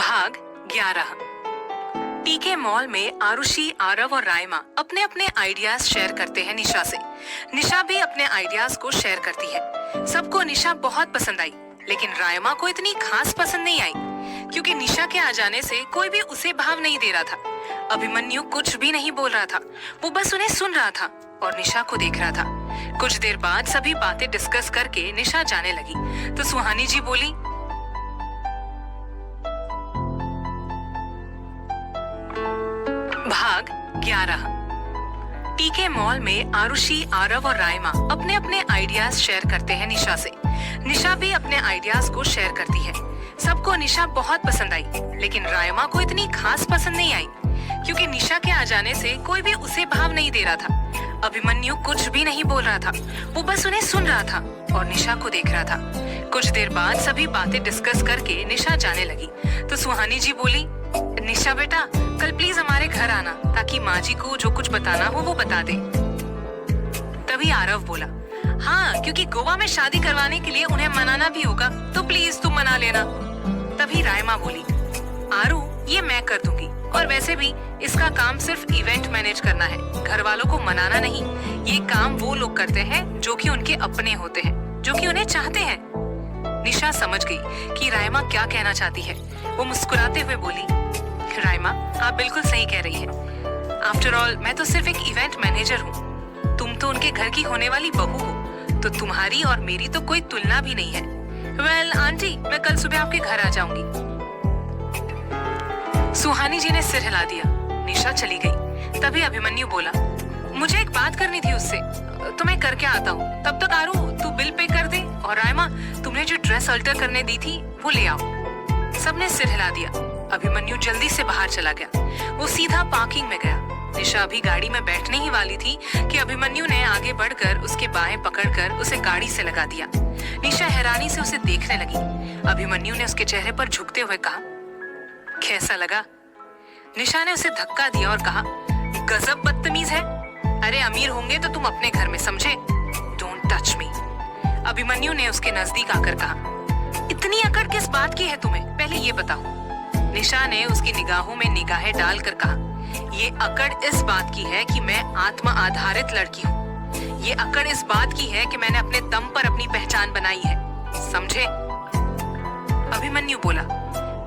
भाग 11। पीके मॉल में आरुषि, आरव और रायमा अपने अपने आइडियाज शेयर करते हैं निशा से। निशा भी अपने आइडियाज को शेयर करती है। सबको निशा बहुत पसंद आई, लेकिन रायमा को इतनी खास पसंद नहीं आई, क्योंकि निशा के आ जाने से कोई भी उसे भाव नहीं दे रहा था। अभिमन्यु कुछ भी नहीं बोल रहा था, वो बस उन्हें सुन रहा था और निशा को देख रहा था। कुछ देर बाद सभी बातें डिस्कस करके निशा जाने लगी तो सुहानी जी बोली, भाग 11। पीके मॉल में आरुषि, आरव और रायमा अपने अपने आइडियाज शेयर करते हैं निशा से। निशा भी अपने आइडियाज को शेयर करती है। सबको निशा बहुत पसंद आई, लेकिन रायमा को इतनी खास पसंद नहीं आई, क्योंकि निशा के आ जाने से कोई भी उसे भाव नहीं दे रहा था। अभिमन्यु कुछ भी नहीं बोल रहा था, वो बस उन्हें सुन रहा था और निशा को देख रहा था। कुछ देर बाद सभी बातें डिस्कस करके निशा जाने लगी तो सुहानी जी बोली, निशा बेटा, कल प्लीज हमारे घर आना, ताकि माँ जी को जो कुछ बताना हो वो बता दे। तभी आरव बोला, हाँ, क्योंकि गोवा में शादी करवाने के लिए उन्हें मनाना भी होगा, तो प्लीज तुम मना लेना। तभी रायमा बोली, आरू, ये मैं कर दूंगी, और वैसे भी इसका काम सिर्फ इवेंट मैनेज करना है, घर वालों को मनाना नहीं। ये काम वो लोग करते हैं जो कि उनके अपने होते हैं, जो कि उन्हें चाहते हैं। निशा समझ गई कि रायमा क्या कहना चाहती है। वो मुस्कुराते हुए बोली, रायमा, आप बिल्कुल सही कह रही है। आफ्टर ऑल मैं तो सिर्फ एक इवेंट मैनेजर हूँ। तुम तो उनके घर की होने वाली बहू हो, तो तुम्हारी और मेरी तो कोई तुलना भी नहीं है। वेल आंटी, मैं कल सुबह आपके घर आ जाऊंगी। सुहानी जी ने सिर हिला दिया। निशा चली गई। तभी अभिमन्यु बोला, मुझे एक बात करनी थी उससे, तो मैं करके आता हूँ। तब तक आरू, तू बिल पे कर दे, और रायमा, तुमने जो ड्रेस अल्टर करने दी थी वो ले आओ। सबने सिर हिला दिया। अभिमन्यु जल्दी से बाहर चला गया। वो सीधा पार्किंग में गया। निशा अभी गाड़ी में बैठने ही वाली थी कि अभिमन्यु ने आगे बढ़कर उसके बाहें पकड़कर उसे गाड़ी से लगा दिया। निशा हैरानी से उसे देखने लगी। अभिमन्यु ने उसके चेहरे पर झुकते हुए कहा, कैसा लगा? निशा ने उसे धक्का दिया और कहा, गजब बदतमीज है। अरे अमीर होंगे तो तुम अपने घर में, समझे? Don't touch me. अभिमन्यु ने उसके नजदीक आकर कहा, इतनी अकड़ किस बात की है तुम्हें, पहले ये बताओ। निशा ने उसकी निगाहों में निगाहें डालकर कहा, ये अकड़ इस बात की है कि मैं आत्मा आधारित लड़की हूँ। ये अकड़ इस बात की है कि मैंने अपने दम पर अपनी पहचान बनाई है, समझे? अभिमन्यु बोला,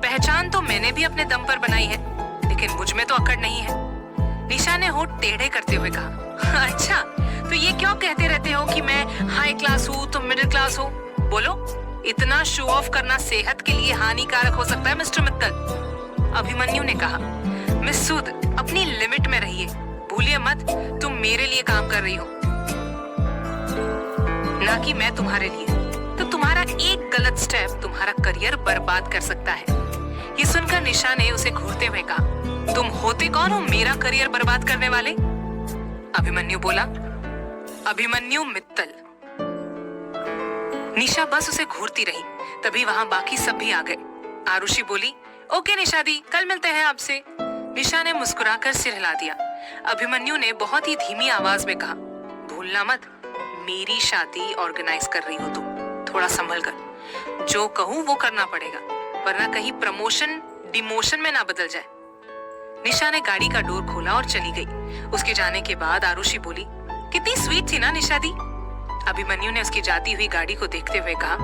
पहचान तो मैंने भी अपने दम पर बनाई है, लेकिन मुझ में तो अकड़ नहीं है। निशा ने होठ टेढ़े करते हुए कहा, अच्छा, तो ये क्यों कहते रहते हो कि मैं हाई क्लास हूँ, तुम मिडिल क्लास हो? बोलो, इतना शो ऑफ करना सेहत के लिए हानिकारक हो सकता है मिस्टर मित्तल। अभिमन्यु ने कहा, मिस सूद, अपनी लिमिट में रहिए, भूलिए मत तुम मेरे लिए काम कर रही हो, ना कि मैं तुम्हारे लिए। तो तुम्हारा एक गलत स्टेप तुम्हारा करियर बर्बाद कर सकता है। ये सुनकर निशा ने उसे घूरते हुए कहा, तुम होते कौन हो मेरा करियर बर्बाद करने वाले? अभिमन्यु बोला, अभिमन्यु मित्तल। निशा बस उसे घूरती रही। तभी वहां बाकी सब भी आ गए। आरुषि बोली, ओके निशा दी, कल मिलते हैं आपसे। निशा ने मुस्कुराकर सिर हिला दिया। अभिमन्यु ने बहुत ही धीमी आवाज में कहा, भूलना मत, मेरी शादी ऑर्गेनाइज कर रही हो तुम, थोड़ा संभल कर। जो कहूँ वो करना पड़ेगा, वरना कहीं प्रमोशन डिमोशन में ना बदल जाए। निशा ने गाड़ी का डोर खोला और चली गई। उसके जाने के बाद आरुषि बोली, कितनी स्वीट थी ना निशा दी। अभिमन्यु ने उसकी जाती हुई गाड़ी को देखते हुए कहा,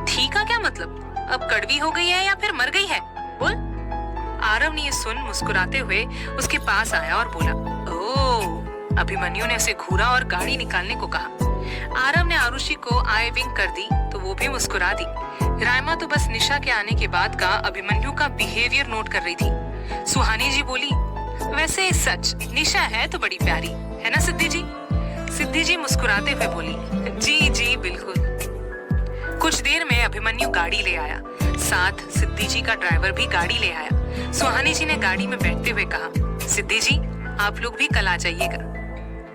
ठीक है, क्या मतलब? अब कड़वी हो गई है या फिर मर गई है? बोल। आरव ने ये सुन मुस्कुराते हुए उसके पास आया और बोला, ओह। अभिमन्यु ने उसे घूरा और गाड़ी निकालने को कहा। आरव ने आरुषि को आई विंक कर दी तो वो भी मुस्कुरा दी। रायमा तो बस निशा के आने के बाद का अभिमन्यु का बिहेवियर नोट कर रही थी। सुहानी जी बोली, वैसे सच निशा है तो बड़ी प्यारी है ना सिद्धि जी? सिद्धि जी मुस्कुराते हुए बोली, जी जी बिल्कुल। कुछ देर में अभिमन्यु गाड़ी ले आया, साथ सिद्धि जी का ड्राइवर भी गाड़ी ले आया। सुहानी जी ने गाड़ी में बैठते हुए कहा, सिद्धि जी, आप लोग भी कल आ जाइएगा।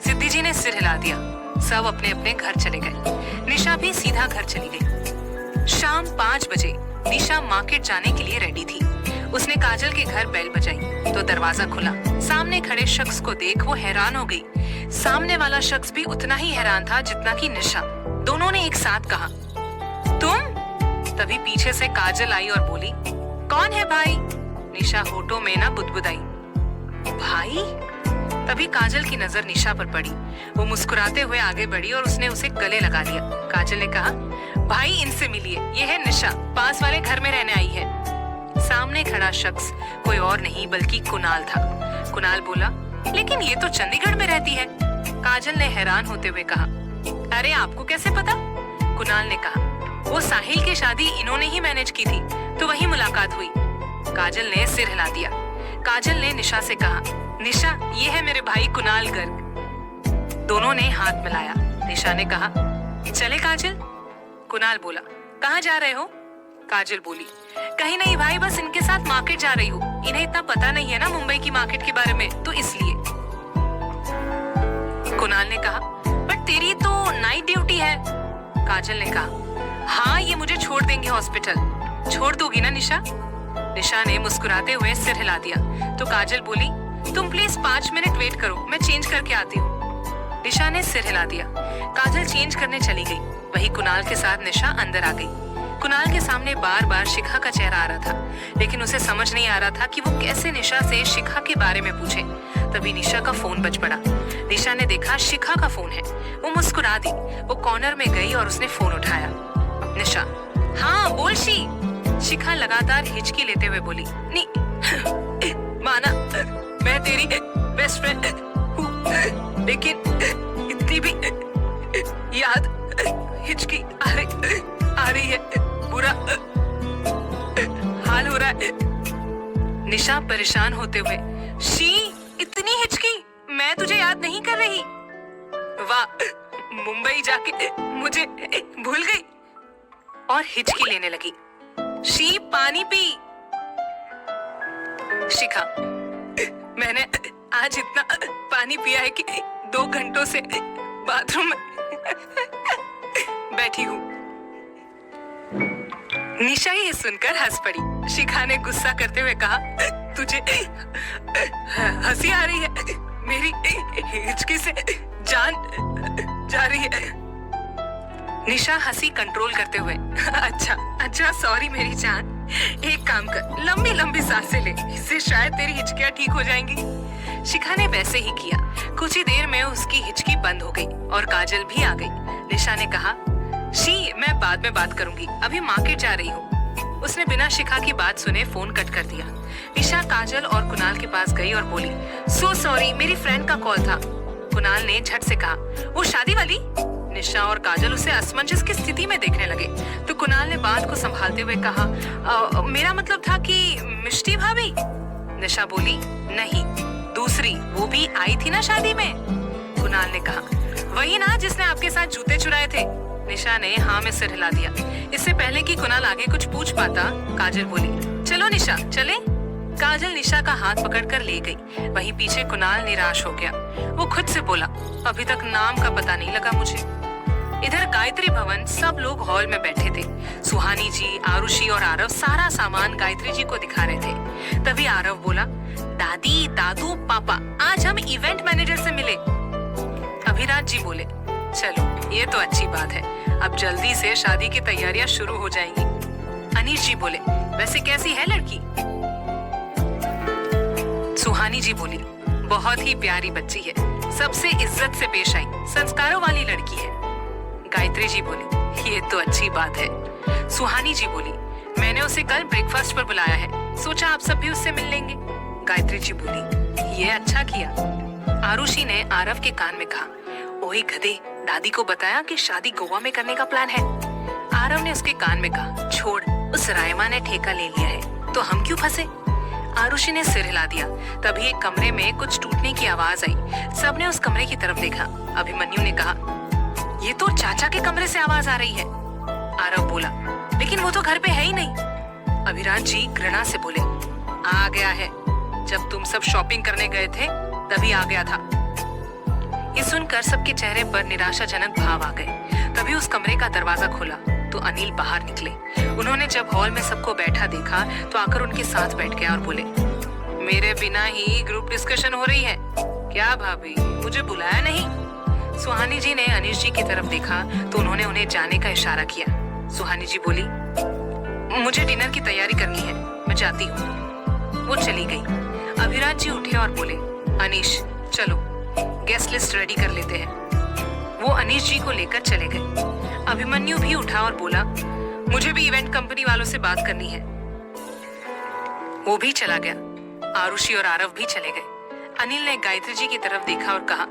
सिद्धि जी ने सिर हिला दिया। सब अपने अपने घर चले गए। निशा भी सीधा घर चली गई। शाम 5 बजे निशा मार्केट जाने के लिए रेडी थी। उसने काजल के घर बेल बजाई तो दरवाजा खुला। सामने खड़े शख्स को देख वो हैरान हो गई। सामने वाला शख्स भी उतना ही हैरान था जितना कि निशा। दोनों ने एक साथ कहा, तुम? तभी पीछे से काजल आई और बोली, कौन है भाई? निशा होठों में ना बुदबुदाई, भाई। तभी काजल की नजर निशा पर पड़ी। वो मुस्कुराते हुए आगे बढ़ी और उसने उसे गले लगा लिया। काजल ने कहा, भाई इनसे मिलिए, ये है निशा, पास वाले घर में रहने आई है। सामने खड़ा शख्स कोई और नहीं बल्कि कुणाल था। कुणाल बोला, लेकिन ये तो चंडीगढ़ में रहती है। काजल ने हैरान होते हुए कहा, अरे आपको कैसे पता? कुणाल ने कहा, वो साहिल की शादी इन्होंने ही मैनेज की थी, तो वही मुलाकात हुई। काजल ने सिर हिला दिया। काजल ने निशा से कहा, निशा ये है मेरे भाई कुणाल गर्ग। दोनों ने हाथ मिलाया। निशा ने कहा, चले काजल? कुणाल बोला, कहाँ जा रहे हो? काजल बोली, कहीं नहीं भाई, बस इनके साथ मार्केट जा रही हूँ। इन्हें इतना पता नहीं है ना मुंबई की मार्केट के बारे में, तो इसलिए। कुणाल ने कहा, बट तेरी तो नाइट ड्यूटी है। काजल ने कहा, हाँ ये मुझे छोड़ देंगे हॉस्पिटल। छोड़ दोगी ना निशा? निशा ने मुस्कुराते हुए सिर हिला दिया। तो काजल बोली, तुम प्लीज 5 मिनट वेट करो, मैं चेंज करके आती हूँ। निशा ने सिर हिला दिया। काजल चेंज करने चली गई। वही कुणाल के साथ निशा अंदर आ गई। कुणाल के सामने बार बार शिखा का चेहरा आ रहा था, लेकिन उसे समझ नहीं आ रहा था कि वो कैसे निशा से शिखा के बारे में पूछे। तभी निशा का फोन बज पड़ा। निशा ने देखा शिखा का फोन है। वो मुस्कुरा दी। वो कॉर्नर में गई और उसने फोन उठाया। निशा, हाँ बोल शी। शिखा लगातार हिचकी लेते हुए बोली, नहीं माना, मैं तेरी बेस्ट फ्रेंड हूँ, लेकिन इतनी भी याद हिचकी आ रही है, बुरा हाल हो रहा है। निशा परेशान होते हुए, शी इतनी हिचकी? मैं तुझे याद नहीं कर रही। वाह, मुंबई जाके मुझे भूल गई। और हिचकी लेने लगी। शी पानी पी। शिखा, मैंने आज इतना पानी पिया है कि 2 घंटों से बाथरूम में बैठी हूँ। निशा ये सुनकर हंस पड़ी। शिखा ने गुस्सा करते हुए कहा, तुझे हंसी आ रही है? मेरी हिचकी से जान जा रही है। निशा हंसी कंट्रोल करते हुए, अच्छा सॉरी मेरी जान, एक काम कर, लंबी लंबी सांसें ले, इससे शायद तेरी हिचकियां ठीक हो जाएंगी। शिखा ने वैसे ही किया। कुछ ही देर में उसकी हिचकी बंद हो गई और काजल भी आ गई। निशा ने कहा, शी मैं बाद में बात करूंगी, अभी मार्केट जा रही हूँ। उसने बिना शिखा की बात सुने फोन कट कर दिया। निशा काजल और कुणाल के पास गई और बोली, सो सॉरी, मेरी फ्रेंड का कॉल था। कुणाल ने झट से कहा, वो शादी वाली? निशा और काजल उसे असमंजस की स्थिति में देखने लगे। तो कुणाल ने बात को संभालते हुए कहा, मेरा मतलब था कि मिष्टी भाभी। निशा बोली, नहीं, दूसरी, वो भी आई थी ना शादी में। कुणाल ने कहा, वही ना जिसने आपके साथ जूते चुराए थे। निशा ने हाँ में सिर हिला दिया। इससे पहले कि कुणाल आगे कुछ पूछ पाता, काजल बोली, चलो निशा चले। काजल निशा का हाथ पकड़कर ले गई। वहीं पीछे कुणाल निराश हो गया। वो खुद से बोला, अभी तक नाम का पता नहीं लगा मुझे। इधर गायत्री भवन सब लोग हॉल में बैठे थे। सुहानी जी, आरुषि और आरव सारा सामान गायत्री जी को दिखा रहे थे। तभी आरव बोला, दादी, दादू, पापा, आज हम इवेंट मैनेजर से मिले। अभिराज जी बोले, चलो ये तो अच्छी बात है, अब जल्दी से शादी की तैयारियां शुरू हो जाएंगी। अनीश जी बोले, वैसे कैसी है लड़की? सुहानी जी बोली, बहुत ही प्यारी बच्ची है, सबसे इज्जत से पेश आई, संस्कारों वाली लड़की है। गायत्री जी बोली, ये तो अच्छी बात है। सुहानी जी बोली, मैंने उसे कल ब्रेकफास्ट पर बुलाया है, सोचा आप सब भी उससे मिल लेंगे। गायत्री जी बोली, ये अच्छा किया। आरुषि ने आरव के कान में कहा, ओए गधे, दादी को बताया कि शादी गोवा में करने का प्लान है। आरव ने उसके कान में कहा, छोड़, उस रायमा ने ठेका ले लिया है, तो हम क्यों फंसे? आरुषि ने सिर हिला दिया। तभी एक कमरे में कुछ टूटने की आवाज आई। सबने उस कमरे की तरफ देखा। अभिमन्यु ने कहा, ये तो चाचा के कमरे से आवाज आ रही है। आरव बोला, लेकिन वो तो घर पे है ही नहीं। अभिराज जी घृणा से बोले, आ गया है, जब तुम सब शॉपिंग करने गए थे तभी आ गया था। ये सुनकर सबके चेहरे पर निराशाजनक भाव आ गए। तभी उस कमरे का दरवाजा खुला तो अनिल बाहर निकले। उन्होंने जब हॉल में सबको बैठा देखा तो आकर उनके साथ बैठ गया और बोले, मेरे बिना ही ग्रुप डिस्कशन हो रही है क्या भाभी? मुझे बुलाया नहीं। सुहानी जी ने अनिश जी की तरफ देखा तो उन्होंने उन्हें जाने का इशारा किया। सुहानी जी बोली, मुझे डिनर की तैयारी करनी है, मैं जाती हूँ। वो चली गई। अभिराज जी उठे और बोले, अनीश चलो गेस्ट लिस्ट रेडी कर लेते हैं। वो अनीश जी को लेकर चले गए। अभिमन्यु भी उठा और बोला, मुझे भी इवेंट कंपनी वालों से बात करनी है। वो भी चला गया। आरुषि और आरव भी चले गए। अनिल ने गायत्री जी की तरफ देखा और कहा,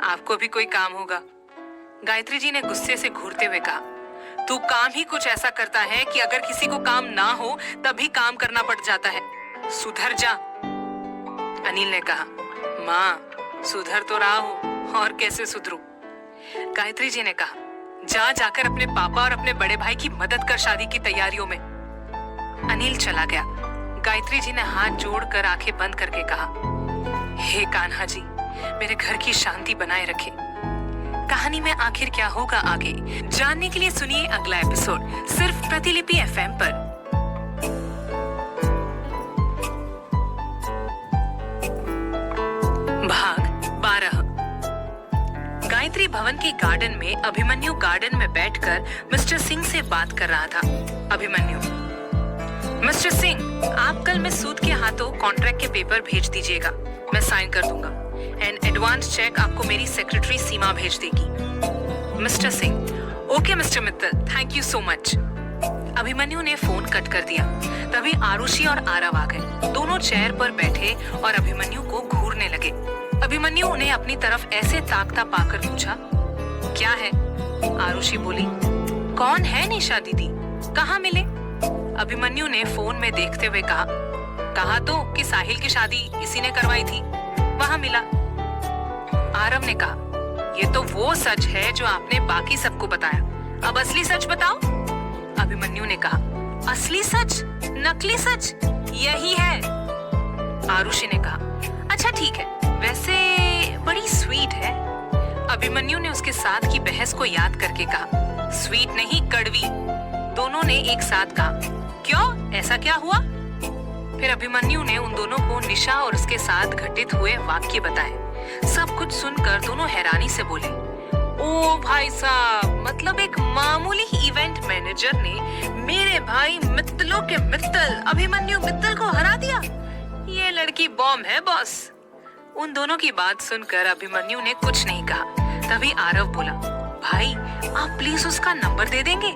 आपको भी कोई काम होगा। गायत्री जी ने गुस्से से घूरते हुए कहा, तू काम ही कुछ ऐसा करता है कि अगर किसी को काम ना हो तभी काम करना पड़ जाता है। सुधर जा। अनिल ने कहा, माँ सुधर तो रहा हूं और कैसे सुधरूं? गायत्री जी ने कहा, जाकर अपने पापा और अपने बड़े भाई की मदद कर शादी की तैयारियों में। अनिल चला गया। गायत्री जी ने हाथ जोड़कर आंखें बंद करके कहा, हे कान्हा जी मेरे घर की शांति बनाए रखे। कहानी में आखिर क्या होगा आगे जानने के लिए सुनिए अगला एपिसोड सिर्फ प्रतिलिपि एफएम पर। भाग 12। गायत्री भवन के गार्डन में अभिमन्यु गार्डन में बैठकर मिस्टर सिंह से बात कर रहा था। अभिमन्यु, मिस्टर सिंह आप कल मिस सूद के हाथों कॉन्ट्रैक्ट के पेपर भेज दीजिएगा, मैं साइन कर दूंगा एंड एडवांस चेक आपको मेरी सेक्रेटरी सीमा भेज देगी। Mister Singh, okay mister Mittal, thank you so much. Abhimanyu ने फोन कट कर दिया। तभी आरुषि और आरव आ गए। दोनों चेयर पर बैठे और अभिमन्यु को घूरने लगे। अभिमन्यु उन्हें अपनी तरफ ऐसे ताकता पाकर पूछा, क्या है? आरुषि बोली, कौन है निशा दीदी, कहाँ मिले? अभिमन्यु ने फोन में देखते हुए कहा तो कि साहिल की शादी इसी ने करवाई थी, वहां मिला। आरव ने कहा, ये तो वो सच है जो आपने बाकी सबको बताया, अब असली सच बताओ। अभिमन्यु ने कहा, असली सच, नकली सच यही है। आरुषि ने कहा, अच्छा ठीक है, वैसे बड़ी स्वीट है। अभिमन्यु ने उसके साथ की बहस को याद करके कहा, स्वीट नहीं कड़वी। दोनों ने एक साथ कहा, क्यों, ऐसा क्या हुआ? फिर अभिमन्यु ने उन दोनों को निशा और उसके साथ घटित हुए वाक्य बताए। सब कुछ सुनकर दोनों हैरानी से बोले, ओ भाई साहब, मतलब एक मामूली इवेंट मैनेजर ने मेरे भाई मित्तलों के मित्तल अभिमन्यु मित्तल को हरा दिया। ये लड़की बॉम्ब है बॉस। उन दोनों की बात सुनकर अभिमन्यु ने कुछ नहीं कहा। तभी आरव बोला, भाई आप प्लीज उसका नंबर दे देंगे?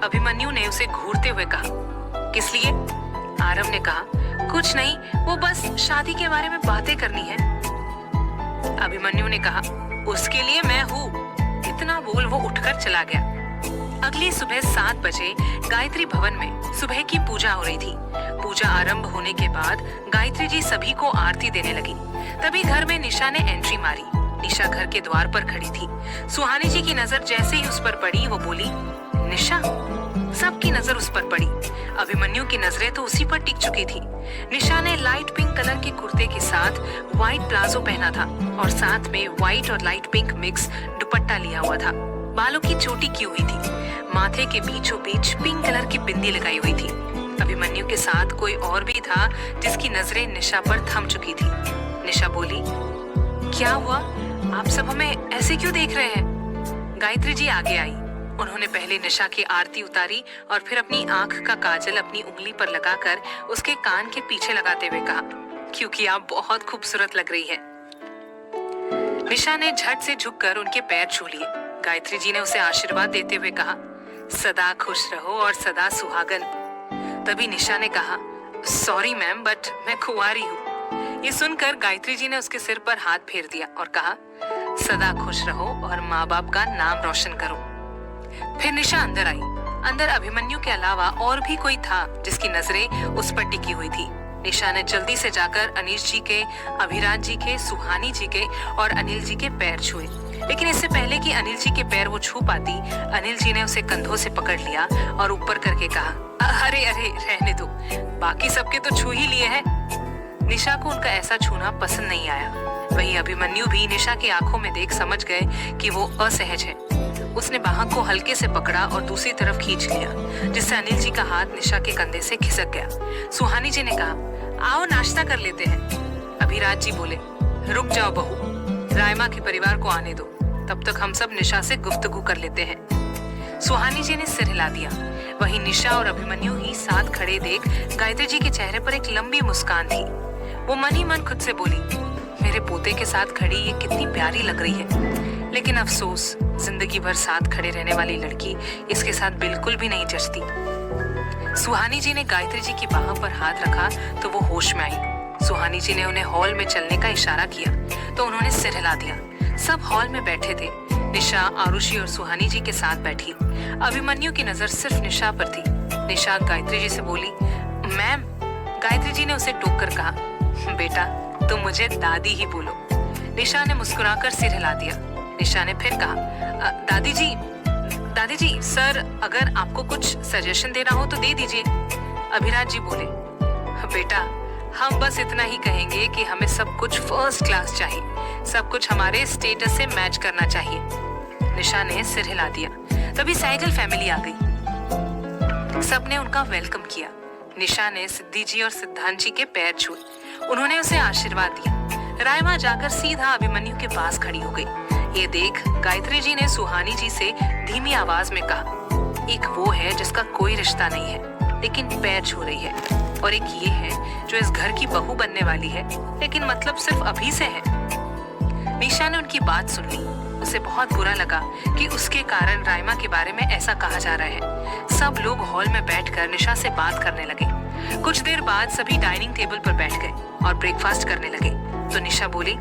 अभिमन्यु ने उसे घूरते हुए कहा, किस लिए? आरव ने कहा, कुछ नहीं, वो बस शादी के बारे में बातें करनी है। अभिमन्यु ने कहा, उसके लिए मैं हूँ। इतना बोल वो उठकर चला गया। अगली सुबह 7 बजे गायत्री भवन में सुबह की पूजा हो रही थी। पूजा आरंभ होने के बाद गायत्री जी सभी को आरती देने लगी। तभी घर में निशा ने एंट्री मारी। निशा घर के द्वार पर खड़ी थी। सुहानी जी की नजर जैसे ही उस पर पड़ी, वो बोली, निशा। सबकी नजर उस पर पड़ी। अभिमन्यु की नजरें तो उसी पर टिक चुकी थी। निशा ने लाइट पिंक कलर के कुर्ते के साथ व्हाइट प्लाजो पहना था और साथ में व्हाइट और लाइट पिंक मिक्स दुपट्टा लिया हुआ था। बालों की चोटी की हुई थी। माथे के बीचों बीच पिंक कलर की बिंदी लगाई हुई थी। अभिमन्यु के साथ कोई और भी था जिसकी नजरें निशा पर थम चुकी थी। निशा बोली, क्या हुआ, आप सब हमें ऐसे क्यों देख रहे हैं? गायत्री जी आगे आई। उन्होंने पहले निशा की आरती उतारी और फिर अपनी आंख का काजल अपनी उंगली पर लगाकर उसके कान के पीछे लगाते हुए कहा, क्योंकि आप बहुत खूबसूरत लग रही है। निशा ने झट से झुककर उनके पैर छू लिए। गायत्री जी ने उसे आशीर्वाद देते हुए कहा, सदा खुश रहो और सदा सुहागन। तभी निशा ने कहा, सॉरी मैम, बट मैं कुंवारी हूँ। ये सुनकर गायत्री जी ने उसके सिर पर हाथ फेर दिया और कहा, सदा खुश रहो और माँ बाप का नाम रोशन करो। फिर निशा अंदर आई। अंदर अभिमन्यु के अलावा और भी कोई था जिसकी नजरें उस पर टिकी हुई थी। निशा ने जल्दी से जाकर अनीश जी के, अभिराज जी के, सुहानी जी के और अनिल जी के पैर छुए। लेकिन इससे पहले कि अनिल जी के पैर वो छू पाती, अनिल जी ने उसे कंधों से पकड़ लिया और ऊपर करके कहा, अरे अरे रहने दो, बाकी सबके तो छू ही लिए हैं। निशा को उनका ऐसा छूना पसंद नहीं आया। वहीं अभिमन्यु भी निशा की आंखों में देख समझ गए कि वो असहज है। उसने बाह को हल्के से पकड़ा और दूसरी तरफ खींच लिया, जिससे अनिल जी का हाथ निशा के कंधे से खिसक गया। सुहानी जी ने कहा, आओ नाश्ता कर लेते हैं। अभिराज जी बोले, रुक जाओ बहू, रायमा के परिवार को आने दो, तब तक हम सब निशा से गुफ्तगू कर लेते हैं। सुहानी जी ने सिर हिला दिया। वहीं निशा और अभिमन्यु ही साथ खड़े देख गायत्री जी के चेहरे पर एक लंबी मुस्कान थी। वो मन ही मन खुद से बोली, मेरे पोते के साथ खड़ी ये कितनी प्यारी लग रही है। लेकिन अफसोस, जिंदगी भर साथ खड़े रहने वाली लड़की इसके साथ बिल्कुल भी नहीं जचती। सुहानी जी ने गायत्री जी की बाह पर हाथ रखा तो वो होश में आई। सुहानी जी ने उन्हें हॉल में चलने का इशारा किया तो उन्होंने सिर हिला दिया। सब हॉल में बैठे थे। निशा, आरुषि और सुहानी जी के साथ बैठी। अभिमन्यु की नजर सिर्फ निशा पर थी। निशा गायत्री जी से बोली, मैम। गायत्री जी ने उसे टोक कर कहा, बेटा तुम मुझे दादी ही बोलो। निशा ने मुस्कुराकर सिर हिला दिया। निशा ने फिर कहा, दादी जी सर अगर आपको कुछ सजेशन देना हो तो दे दीजिए। अभिराज जी बोले, बेटा हम बस इतना ही कहेंगे कि हमें सब कुछ फर्स्ट क्लास चाहिए, सब कुछ हमारे स्टेटस से मैच करना चाहिए। निशा ने सिर हिला दिया। तभी सहगल फैमिली आ गई। सबने उनका वेलकम किया। निशा ने सिद्धि जी और सिद्धांत जी के पैर छुए। उन्होंने उसे आशीर्वाद दिया। रायमा जाकर सीधा अभिमन्यु के पास खड़ी हो गई। ये देख गायत्री जी ने सुहानी जी से धीमी आवाज में कहा, एक वो है जिसका कोई रिश्ता नहीं है लेकिन पैर छू रही है, और एक ये है जो इस घर की बहू बनने वाली है लेकिन मतलब सिर्फ अभी से है। निशा ने उनकी बात सुन ली। उसे बहुत बुरा लगा कि उसके कारण रायमा के बारे में ऐसा कहा जा रहा है। सब लोग हॉल में बैठकर निशा से बात करने लगे। कुछ देर बाद सभी डाइनिंग टेबल पर बैठ गए और ब्रेकफास्ट करने लगे। तो निशा बोली,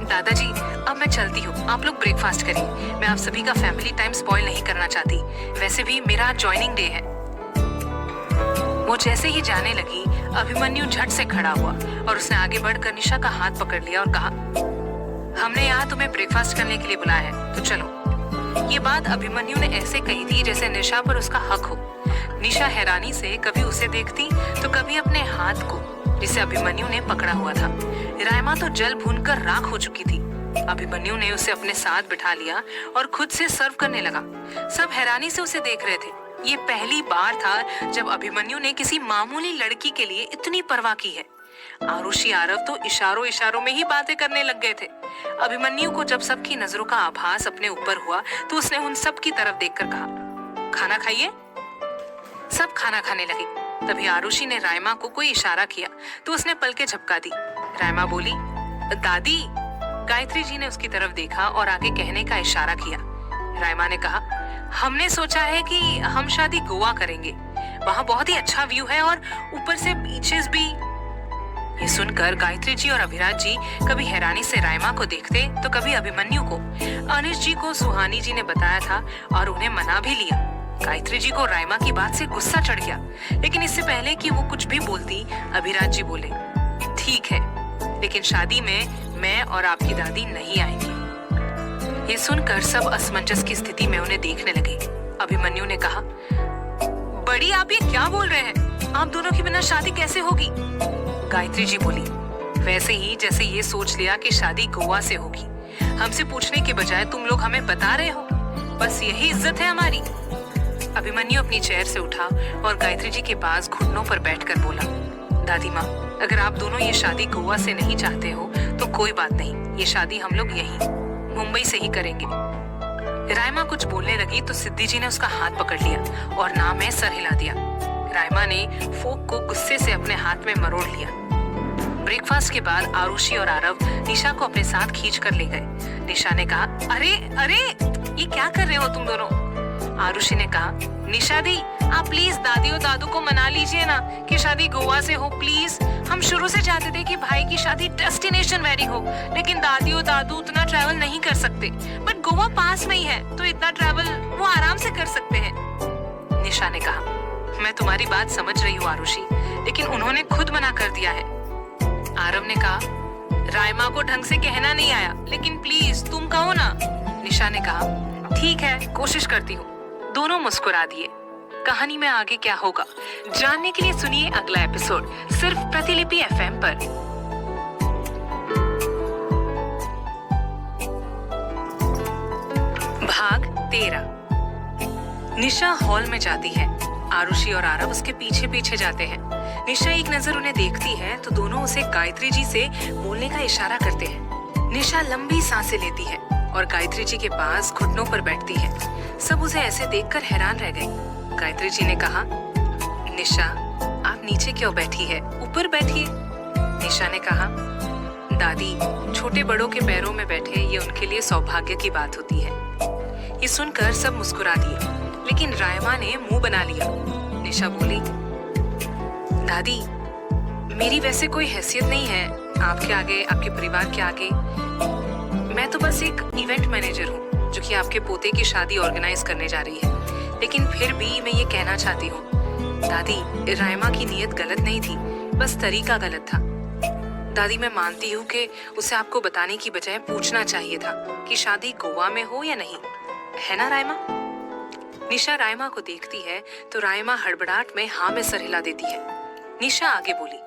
दादाजी अब मैं चलती हूँ, आप लोग ब्रेकफास्ट करिए। मैं आप सभी का फैमिली टाइम स्पॉइल नहीं करना चाहती। वैसे भी मेरा ज्वाइनिंग डे है। वो जैसे ही जाने लगी, अभिमन्यु झट से खड़ा हुआ और उसने आगे बढ़कर निशा का हाथ पकड़ लिया और कहा, हमने यहाँ तुम्हें ब्रेकफास्ट करने के लिए बुलाया है, तो चलो। ये बात अभिमन्यु ने ऐसे कही थी जैसे निशा पर उसका हक हो। निशा हैरानी से कभी उसे देखती तो कभी अपने हाथ को, जिसे अभिमन्यु ने पकड़ा हुआ था। रायमा तो जल भूनकर राख हो चुकी थी। अभिमन्यु ने उसे अपने साथ बिठा लिया और खुद से सर्व करने लगा। सब हैरानी से उसे देख रहे थे। ये पहली बार था जब अभिमन्यु ने किसी मामूली लड़की के लिए इतनी परवाह की है। आरुषि, आरव तो इशारों इशारों में ही बातें करने लग गए थे। अभिमन्यु को जब सबकी नजरों का आभास अपने ऊपर हुआ तो उसने उन सब की तरफ देखकर कहा, खाना खाइए। सब खाना खाने लगे। तभी आरुषि ने रायमा को कोई इशारा किया तो उसने पलकें झपका दी। रायमा बोली, दादी। गायत्री जी ने उसकी तरफ देखा और आगे कहने का इशारा किया। रायमा ने कहा, हमने सोचा है कि हम शादी गोवा करेंगे, वहाँ बहुत ही अच्छा व्यू है और ऊपर से बीचेस भी। ये सुनकर गायत्री जी और अभिराज जी कभी हैरानी से रायमा को देखते तो कभी अभिमन्यु को। अनिश जी को सुहानी जी ने बताया था और उन्हें मना भी लिया। गायत्री जी को रायमा की बात से गुस्सा चढ़ गया, लेकिन इससे पहले कि वो कुछ भी बोलती, अभिराज जी बोले, ठीक है, लेकिन शादी में मैं और आपकी दादी नहीं आएंगी। ये सुनकर सब असमंजस की स्थिति में उन्हें देखने लगे। अभिमन्यु ने कहा, बड़ी आप ये क्या बोल रहे हैं? आप दोनों के बिना शादी कैसे होगी? गायत्री जी बोली, वैसे ही जैसे ये सोच लिया कि शादी गोवा से होगी। हमसे पूछने के बजाय तुम लोग हमें बता रहे हो, बस यही इज्जत है हमारी। अभिमन्यु अपनी चेयर से उठा और गायत्री जी के पास घुटनों पर बैठकर बोला, दादी माँ, अगर आप दोनों ये शादी गोवा से नहीं चाहते हो तो कोई बात नहीं, ये शादी हम लोग यहीं मुंबई से ही करेंगे। रायमा कुछ बोलने लगी तो सिद्धि जी ने उसका हाथ पकड़ लिया और ना में सर हिला दिया। रायमा ने फोक को गुस्से से अपने हाथ में मरोड़ लिया। ब्रेकफास्ट के बाद आरुषि और आरव निशा को अपने साथ खींच कर ले गए। निशा ने कहा, अरे अरे ये क्या कर रहे हो तुम दोनों? आरुषि ने कहा, निशा दी आप प्लीज दादी और दादू को मना लीजिए ना कि शादी गोवा से हो प्लीज। हम शुरू से चाहते थे कि भाई की शादी डेस्टिनेशन वेडिंग हो, लेकिन दादी और दादू उतना ट्रैवल नहीं कर सकते, बट गोवा पास में ही है तो इतना ट्रैवल वो आराम से कर सकते हैं। निशा ने कहा, मैं तुम्हारी बात समझ रही हूँ आरुषि, लेकिन उन्होंने खुद मना कर दिया है। आरव ने कहा, रायमा को ढंग से कहना नहीं आया, लेकिन प्लीज तुम कहो ना। निशा ने कहा, ठीक है कोशिश करती हूँ। दोनों मुस्कुरा दिए। कहानी में आगे क्या होगा जानने के लिए सुनिए अगला एपिसोड सिर्फ प्रतिलिपि एफएम पर। भाग 13। निशा हॉल में जाती है। आरुषि और आरव उसके पीछे पीछे जाते हैं। निशा एक नजर उन्हें देखती है तो दोनों उसे गायत्री जी से बोलने का इशारा करते हैं। निशा लंबी सांसें लेती है और गायत्री जी के पास घुटनों पर बैठती है। सब उसे ऐसे देखकर हैरान रह गए। गायत्री जी ने कहा, निशा आप नीचे क्यों बैठी है, ऊपर बैठिए। निशा ने कहा, दादी छोटे बड़ों के पैरों में बैठे ये उनके लिए सौभाग्य की बात होती है। ये सुनकर सब मुस्कुरा दिए, लेकिन रायमा ने मुंह बना लिया। निशा बोली, दादी मेरी वैसे कोई हैसियत नहीं है आपके आगे, आपके परिवार के आगे। मैं तो बस एक इवेंट मैनेजर हूँ जो कि आपके पोते की शादी ऑर्गेनाइज करने जा रही है। लेकिन फिर भी मैं ये कहना चाहती हूँ दादी, रायमा की नीयत गलत नहीं थी, बस तरीका गलत था। दादी मैं मानती हूँ कि उसे आपको बताने की बजाय पूछना चाहिए था कि शादी गोवा में हो या नहीं, है ना रायमा? निशा रायमा को देखती है तो रायमा हड़बड़ाहट में हाँ में सर हिला देती है। निशा आगे बोली,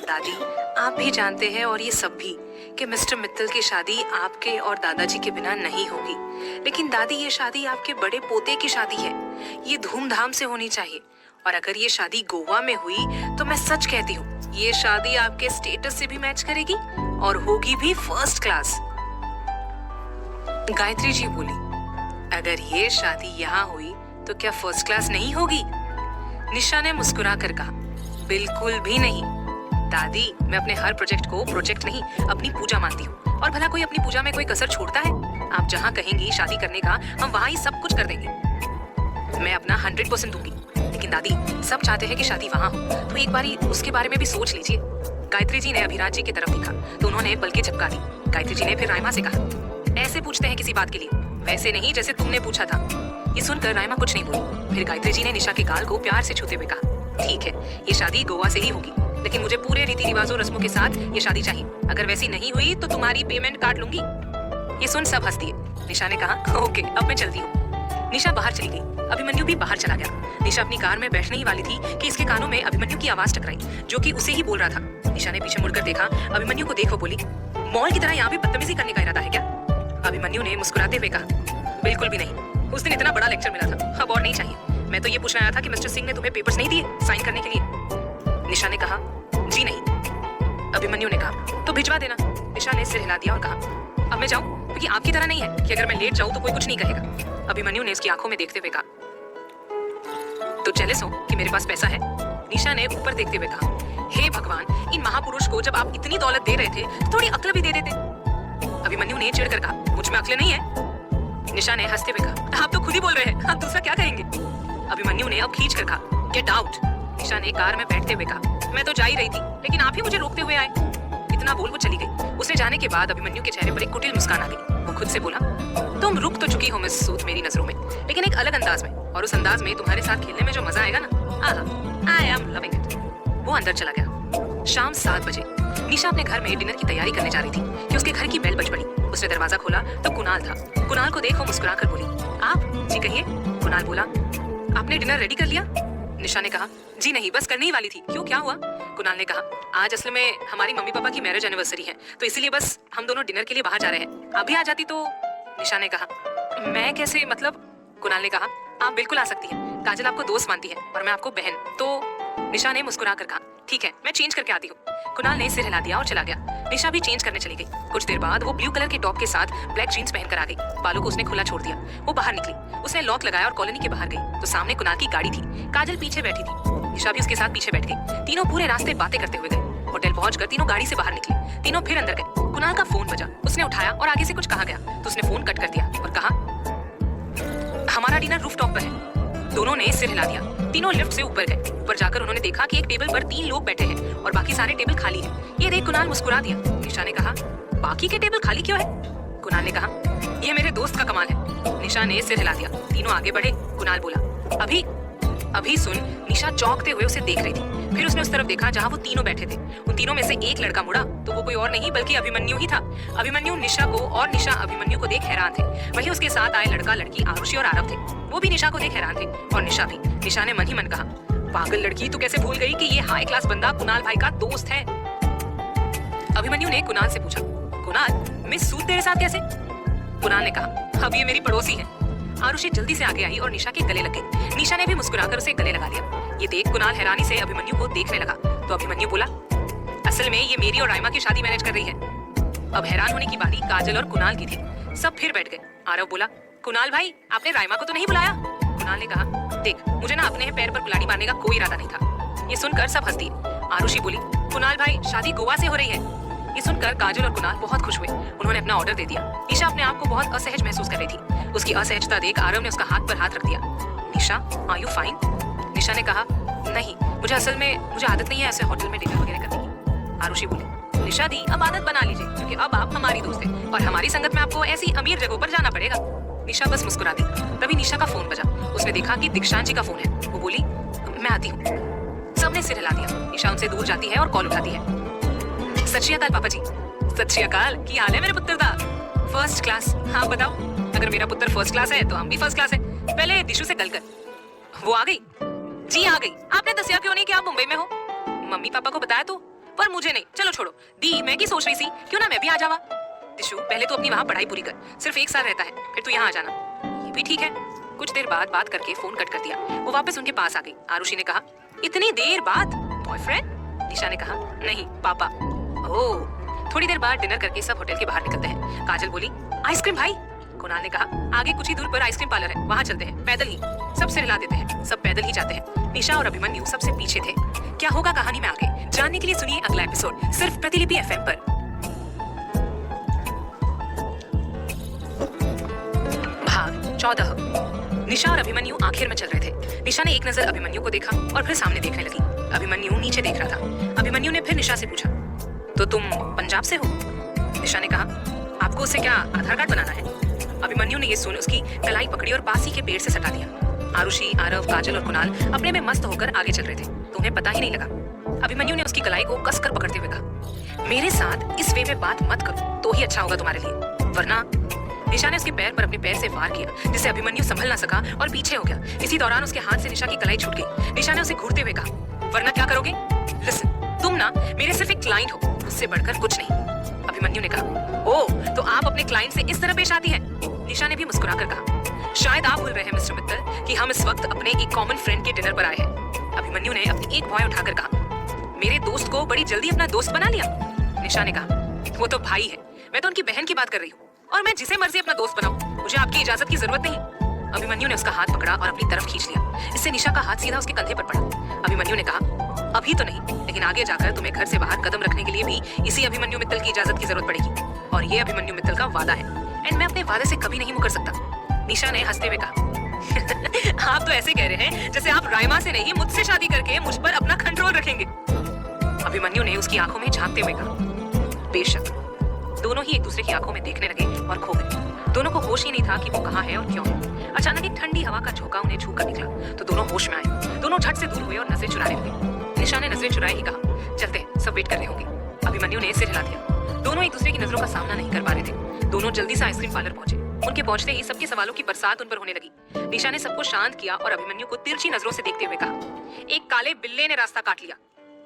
दादी आप भी जानते हैं और ये सब भी कि मिस्टर मित्तल की शादी आपके और दादाजी के बिना नहीं होगी। लेकिन दादी ये शादी आपके बड़े पोते की शादी है, ये धूमधाम से होनी चाहिए। और अगर ये शादी गोवा में हुई तो मैं सच कहती हूँ ये शादी आपके स्टेटस से भी मैच करेगी और होगी भी फर्स्ट क्लास। गायत्री जी बोली, अगर ये शादी यहाँ हुई तो क्या फर्स्ट क्लास नहीं होगी? निशा ने मुस्कुरा कर कहा, बिल्कुल भी नहीं दादी, मैं अपने हर प्रोजेक्ट को प्रोजेक्ट नहीं अपनी पूजा मानती हूँ। और भला कोई अपनी पूजा में कोई कसर छोड़ता है? आप जहाँ कहेंगी शादी करने का हम वहाँ ही सब कुछ कर देंगे। मैं अपना 100% दूंगी। लेकिन दादी सब चाहते हैं कि शादी वहाँ हो, तो एक बारी उसके बारे में भी सोच लीजिए। गायत्री जी ने अभिराज जी की तरफ देखा तो उन्होंने पलकें झपका दी। गायत्री जी ने फिर रायमा से कहा, ऐसे पूछते हैं किसी बात के लिए, वैसे नहीं जैसे तुमने पूछा था। ये सुनकर रायमा कुछ नहीं बोली। फिर गायत्री जी ने निशा के गाल को प्यार से छूते हुए कहा, ठीक है ये शादी गोवा से ही होगी, लेकिन मुझे पूरे रीति रिवाजों रस्मों के साथ ये शादी चाहिए। अगर वैसी नहीं हुई तो तुम्हारी पेमेंट काट लूंगी। ये सुन सब हंस दिए। निशा ने कहा, ओके अब मैं चलती हूँ। निशा बाहर चली गई। अभिमन्यु भी बाहर चला गया। निशा अपनी कार में बैठने ही वाली थी कि इसके कानों में अभिमन्यु की आवाज टकराई, जो कि उसे ही बोल रहा था। निशा ने पीछे मुड़कर देखा। अभिमन्यु को देख वो बोली, मॉल की तरह यहाँ भी बदतमीजी करने का इरादा है क्या? अभिमन्यु ने मुस्कुराते हुए कहा, बिल्कुल भी नहीं। उस दिन इतना बड़ा लेक्चर मिला था, अब और नहीं चाहिए। मैं तो ये पूछने आया था कि मिस्टर सिंह ने तुम्हें पेपर्स नहीं दिए साइन करने के लिए? निशा ने कहा, जी नहीं। अभिमन्यु ने कहा, तो भिजवा देना। निशा ने सिर हिला दिया और कहा, अब मैं जाऊं? क्योंकि आपकी तरह नहीं है कि अगर मैं लेट जाऊं तो कोई कुछ नहीं कहेगा। अभिमन्यु ने इसकी आंखों में देखते हुए कहा, तो जेलस हो कि मेरे पास पैसा है? निशा ने ऊपर देखते हुए कहा, हे भगवान, इन महापुरुष को जब आप इतनी दौलत दे रहे थे तो थोड़ी अक्ल भी दे देते। अभिमन्यु ने चिढ़कर कहा, मुझ में अक्ल नहीं है? निशा ने हंसते हुए कहा, आप तो खुद ही बोल रहे हैं, आप दूसरा क्या कहेंगे? अभिमन्यु ने अब खींच कर कहा, गेट आउट। निशा ने कार में बैठते हुए कहा, मैं तो जा ही रही थी, लेकिन आप ही मुझे रोकते हुए आए। इतना बोल वो चली गई। उसने जाने के बाद अभिमन्यु के चेहरे पर एक कुटिल मुस्कान आ गई। वो खुद से बोला, तुम रुक तो चुकी हो मिस सूद मेरी नजरों में, लेकिन एक अलग अंदाज में, और उस अंदाज में तुम्हारे साथ खेलने में जो मजा आएगा ना, आई एम लविंग इट। वो अंदर चला गया। शाम 7 बजे निशा अपने घर में डिनर की तैयारी करने जा रही थी कि उसके घर की बेल बज पड़ी। उसने दरवाजा खोला तो कुणाल था। कुणाल को देख वो मुस्कुरा कर बोली, आप? जी कहिए। कुणाल बोला, आपने डिनर रेडी कर लिया? निशा ने कहा, जी नहीं, बस करने ही वाली थी। क्यों, क्या हुआ? कुणाल ने कहा, आज असल में हमारी मम्मी पापा की मैरिज एनिवर्सरी है, तो इसीलिए बस हम दोनों डिनर के लिए बाहर जा रहे हैं। अभी आ जाती तो? निशा ने कहा, मैं कैसे, मतलब? कुणाल ने कहा, आप बिल्कुल आ सकती हैं। काजल आपको दोस्त मानती है और मैं आपको बहन। तो निशा ने मुस्कुरा कर कहा, ठीक है मैं चेंज करके आती हूँ। कुणाल ने सिर हिला दिया और चला गया। निशा भी चेंज करने चली गई। कुछ देर बाद वो ब्लू कलर के टॉप के साथ ब्लैक जीन्स पहनकर आ गई। बालों को उसने खुला छोड़ दिया। वो बाहर निकली। उसने लॉक लगाया और कॉलोनी के बाहर गई तो सामने कुणाल की गाड़ी थी। काजल पीछे बैठी थी। निशा भी उसके साथ पीछे बैठ गई। तीनों पूरे रास्ते बातें करते हुए गए। होटल पहुंचकर तीनों गाड़ी से बाहर निकले। तीनों फिर अंदर गए। कुणाल का फोन बजा। उसने उठाया और आगे से कुछ कहा गया तो उसने फोन कट कर दिया और कहा, हमारा डिनर रूफटॉप पर है। दोनों ने सिर हिला दिया। तीनों लिफ्ट से ऊपर गए। ऊपर जाकर उन्होंने देखा कि एक टेबल पर 3 लोग बैठे हैं और बाकी सारे टेबल खाली हैं। ये देख कुणाल मुस्कुरा दिया। निशा ने कहा, बाकी के टेबल खाली क्यों है? कुणाल ने कहा, ये मेरे दोस्त का कमाल है। निशा ने सिर हिला दिया। तीनों आगे बढ़े। कुणाल बोला, अभी सुन। निशा चौंकते हुए उसे देख रही थी। फिर उसने उस तरफ देखा जहाँ वो तीनों बैठे थे। उन तीनों में से एक लड़का मुड़ा तो वो कोई और नहीं बल्कि अभिमन्यु ही था। अभिमन्यु निशा को और निशा अभिमन्यु को देख हैरान थे। वहीं उसके साथ आए लड़का लड़की आरुषि और आरव थे। वो भी निशा को देख हैरान थे और निशा भी। निशा ने मन ही मन कहा, पागल लड़की, तू कैसे भूल गई कि ये हाई क्लास बंदा कुणाल भाई का दोस्त है? अभिमन्यु ने कुणाल से पूछा, कुणाल मिस सूद तेरे साथ कैसे? कुणाल ने कहा, अब ये मेरी पड़ोसी है। आरुषि जल्दी से आगे आई और निशा के गले लग गई। निशा ने भी मुस्कुराकर उसे गले लगा लिया। ये देख कुणाल हैरानी से अभिमन्यु को देखने लगा तो अभिमन्यु बोला, असल में ये मेरी और रायमा की शादी मैनेज कर रही है। अब हैरान होने की बारी काजल और कुणाल की थी। सब फिर बैठ गए। आरव बोला, कुणाल भाई आपने रायमा को तो नहीं बुलाया? कुणाल ने कहा, देख मुझे ना अपने पैर पर कुल्हाड़ी मारने का कोई इरादा नहीं था। ये सुनकर सब हंस दिए। आरुषि बोली, कुणाल भाई शादी गोवा से हो रही है। ये सुनकर काजल और कुणाल बहुत खुश हुए। उन्होंने अपना ऑर्डर दे दिया। निशा अपने आप को बहुत असहज महसूस कर रही थी। उसकी असहजता देख आरव ने उसका हाथ पर हाथ रख दिया। निशा, आर यू फाइन? निशा ने कहा, नहीं, मुझे आदत नहीं है ऐसे होटल में डिनर वगैरह करने की। आरुषि बोली, निशा दी अब आदत बना लीजिए, क्योंकि अब आप हमारी दोस्त हैं और हमारी संगत में आपको ऐसी अमीर जगहों पर जाना पड़ेगा। निशा बस मुस्कुरा दी। तभी निशा का फोन बजा। उसने देखा कि दीक्षांत जी का फोन है। वो बोली, मैं आती हूँ। सबने सिर हिला दिया। निशा उनसे दूर जाती है और कॉल उठाती है। सत श्री अकाल पापा जी। सत श्री अकाल, की हाल है मेरे पुत्र दा? First class. हाँ बताओ, अगर मेरा पुत्र फर्स्ट क्लास है तो हम भी फर्स्ट क्लास है। पहले दिशु से गल कर। वो आ गई? जी आ गई। आपने दसिया क्यों नहीं कि आप मुंबई में हो? मम्मी पापा को बताया तो, पर मुझे नहीं। चलो छोड़ो दी, मैं की सोच रही थी क्यों ना मैं भी आ जावा। दिशु, पहले तो अपनी वहाँ पढ़ाई पूरी कर, सिर्फ 1 साल रहता है, फिर तू यहाँ आ जाना। ये भी ठीक है। कुछ देर बाद बात करके फोन कट कर दिया। वो वापस उनके पास आ गई। आरुषि ने कहा, इतनी देर बाद बॉयफ्रेंड? निशा ने कहा, नहीं पापा। ओह। थोड़ी देर बाद डिनर करके सब होटल के बाहर निकलते हैं। काजल बोली, आइसक्रीम भाई? कुणाल ने कहा, आगे कुछ ही दूर पर आइसक्रीम पार्लर है, वहाँ चलते हैं, पैदल ही। सब सिर हिला देते हैं। सब पैदल ही जाते हैं। निशा और अभिमन्यु सबसे पीछे थे। क्या होगा कहानी में आगे जानने के लिए सुनिए अगला एपिसोड सिर्फ प्रतिलिपि एफएम पर। भाग 14। निशा और अभिमन्यु आखिर में चल रहे थे। निशा ने एक नजर अभिमन्यु को देखा और फिर सामने देखने लगी। अभिमन्यु नीचे देख रहा था। अभिमन्यु ने फिर निशा से पूछा, तो तुम पंजाब से हो? निशा ने कहा, आपको उससे क्या आधार कार्ड बनाना है? अभिमन्यु ने ये सुन उसकी कलाई पकड़ी और पास ही के पेड़ से सटा दिया। आरुषि, आरव, काजल और कुणाल अपने में मस्त होकर आगे चल रहे थे तो उन्हें पता ही नहीं लगा। अभिमन्यु ने उसकी कलाई को कसकर पकड़ते हुए कहा, मेरे साथ इस वे में बात मत करो तो ही अच्छा होगा तुम्हारे लिए, वरना। निशा ने उसके पैर पर अपने पैर से वार किया, जिससे अभिमन्यु संभल ना सका और पीछे हो गया। इसी दौरान उसके हाथ से निशा की कलाई छूट गई। निशा ने उसे घूरते हुए कहा, वरना क्या करोगे? लिसन, तुम ना मेरे सिर्फ एक क्लाइंट हो, उससे बढ़कर कुछ नहीं। अभिमन्यु ने कहा, ओह, तो आप अपने क्लाइंट से इस तरह पेश आती है? निशा ने भी मुस्कुरा कर कहा, शायद आप भूल रहे हैं मिस्टर मित्तल कि हम इस वक्त अपने एक कॉमन फ्रेंड के डिनर पर आए हैं। अभिमन्यु ने अपनी एक भौं उठाकर कहा, मेरे दोस्त को बड़ी जल्दी अपना दोस्त बना लिया? निशा ने कहा, वो तो भाई है, मैं तो उनकी बहन की बात कर रही हूँ, और मैं जिसे मर्जी अपना दोस्त बनाऊं, मुझे आपकी इजाजत की जरूरत नहीं। अभिमन्यु ने उसका हाथ पकड़ा और अपनी तरफ खींच लिया। इससे निशा का हाथ सीधा उसके कंधे पर पड़ा। अभिमन्यु ने कहा, अभी तो नहीं, लेकिन आगे जाकर तुम्हें घर से बाहर कदम रखने के लिए भी इसी अभिमन्यु मित्तल की इजाजत की जरूरत पड़ेगी, और ये अभिमन्यु मित्तल का वादा है, एंड मैं अपने वादे से कभी नहीं मुकर सकता। निशा ने हंसते हुए कहा, आप तो ऐसे कह रहे हैं जैसे आप राइमा से नहीं मुझसे शादी करके मुझ पर अपना कंट्रोल रखेंगे। अभिमन्यु ने उसकी आंखों में झांकते हुए कहा, बेशक। दोनों ही एक दूसरे की आंखों में देखने लगे और खो गए। दोनों को होश ही नहीं था कि वो कहाँ है और क्यों है। अचानक एक ठंडी हवा का झोंका उन्हें छू कर निकला तो दोनों होश में आए। दोनों झट से दूर हुए और नजरें चुराने लगे। निशा ने नजरें चुराए ही कहा, चलते हैं, सब वेट कर रहे होंगे। अभिमन्यु ने सिर हिला दिया। दोनों एक दूसरे की नजरों का सामना नहीं कर पा रहे थे। दोनों जल्दी से आइसक्रीम पार्लर पहुंचे। उनके पहुंचते ही सबके सवालों की बरसात उन पर होने लगी। निशा ने सबको शांत किया और अभिमन्यु को तिरछी नजरों से देखते हुए कहा, एक काले बिल्ले ने रास्ता काट लिया।